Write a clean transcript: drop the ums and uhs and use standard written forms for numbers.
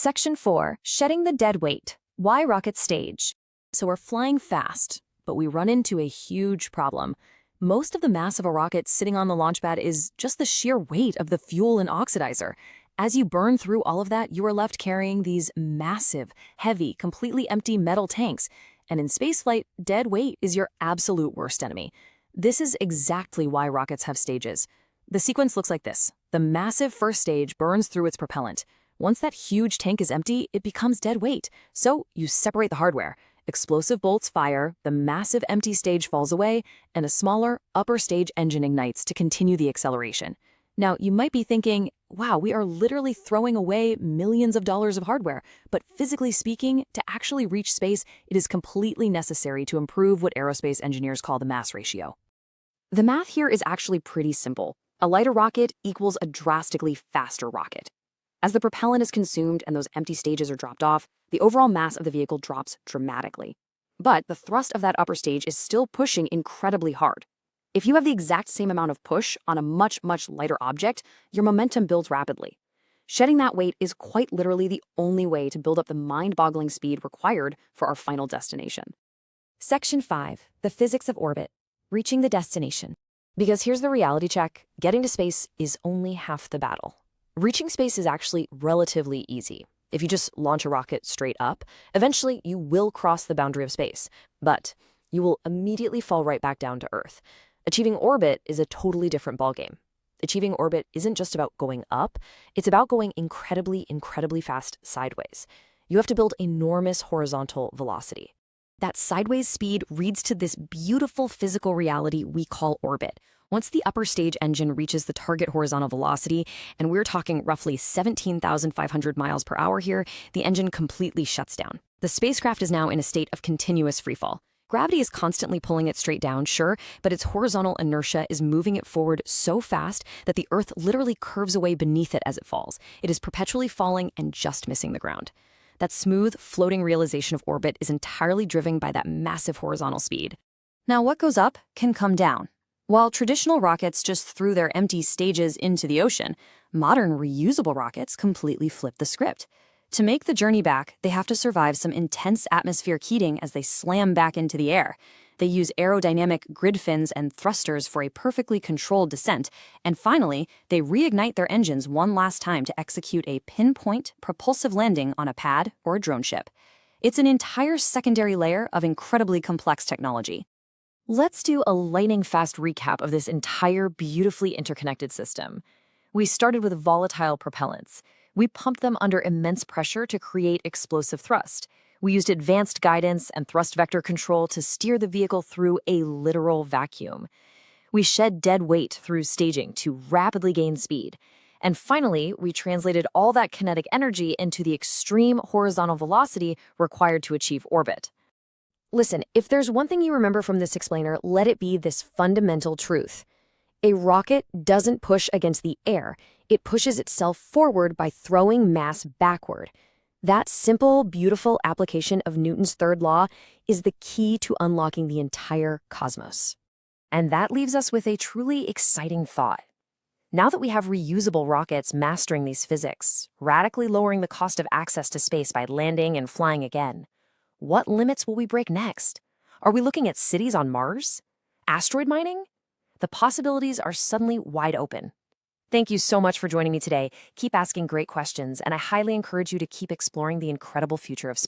Section 4, Shedding the Dead Weight. Why Rocket Stage? So we're flying fast, but we run into a huge problem. Most of the mass of a rocket sitting on the launch pad is just the sheer weight of the fuel and oxidizer. As you burn through all of that, you are left carrying these massive, heavy, completely empty metal tanks. And in spaceflight, dead weight is your absolute worst enemy. This is exactly why rockets have stages. The sequence looks like this. The massive first stage burns through its propellant. Once that huge tank is empty, it becomes dead weight. So you separate the hardware. Explosive bolts fire, the massive empty stage falls away, and a smaller, upper stage engine ignites to continue the acceleration. Now, you might be thinking, wow, we are literally throwing away millions of dollars of hardware. But physically speaking, to actually reach space, it is completely necessary to improve what aerospace engineers call the mass ratio. The math here is actually pretty simple. A lighter rocket equals a drastically faster rocket. As the propellant is consumed and those empty stages are dropped off, the overall mass of the vehicle drops dramatically. But the thrust of that upper stage is still pushing incredibly hard. If you have the exact same amount of push on a much, much lighter object, your momentum builds rapidly. Shedding that weight is quite literally the only way to build up the mind-boggling speed required for our final destination. Section 5, The Physics of Orbit. Reaching the destination. Because here's the reality check, getting to space is only half the battle. Reaching space is actually relatively easy. If you just launch a rocket straight up, eventually you will cross the boundary of space, but you will immediately fall right back down to Earth. Achieving orbit is a totally different ballgame. Achieving orbit isn't just about going up, it's about going incredibly, incredibly fast sideways. You have to build enormous horizontal velocity. That sideways speed leads to this beautiful physical reality we call orbit. Once the upper stage engine reaches the target horizontal velocity, and we're talking roughly 17,500 miles per hour here, the engine completely shuts down. The spacecraft is now in a state of continuous freefall. Gravity is constantly pulling it straight down, sure, but its horizontal inertia is moving it forward so fast that the Earth literally curves away beneath it as it falls. It is perpetually falling and just missing the ground. That smooth, floating realization of orbit is entirely driven by that massive horizontal speed. Now, what goes up can come down. While traditional rockets just threw their empty stages into the ocean, modern reusable rockets completely flip the script. To make the journey back, they have to survive some intense atmospheric heating as they slam back into the air. They use aerodynamic grid fins and thrusters for a perfectly controlled descent, and finally, they reignite their engines one last time to execute a pinpoint, propulsive landing on a pad or a drone ship. It's an entire secondary layer of incredibly complex technology. Let's do a lightning-fast recap of this entire beautifully interconnected system. We started with volatile propellants. We pumped them under immense pressure to create explosive thrust. We used advanced guidance and thrust vector control to steer the vehicle through a literal vacuum. We shed dead weight through staging to rapidly gain speed. And finally, we translated all that kinetic energy into the extreme horizontal velocity required to achieve orbit. Listen, if there's one thing you remember from this explainer, let it be this fundamental truth. A rocket doesn't push against the air. It pushes itself forward by throwing mass backward. That simple, beautiful application of Newton's third law is the key to unlocking the entire cosmos. And that leaves us with a truly exciting thought. Now that we have reusable rockets mastering these physics, radically lowering the cost of access to space by landing and flying again, what limits will we break next? Are we looking at cities on Mars? Asteroid mining? The possibilities are suddenly wide open. Thank you so much for joining me today. Keep asking great questions, and I highly encourage you to keep exploring the incredible future of space.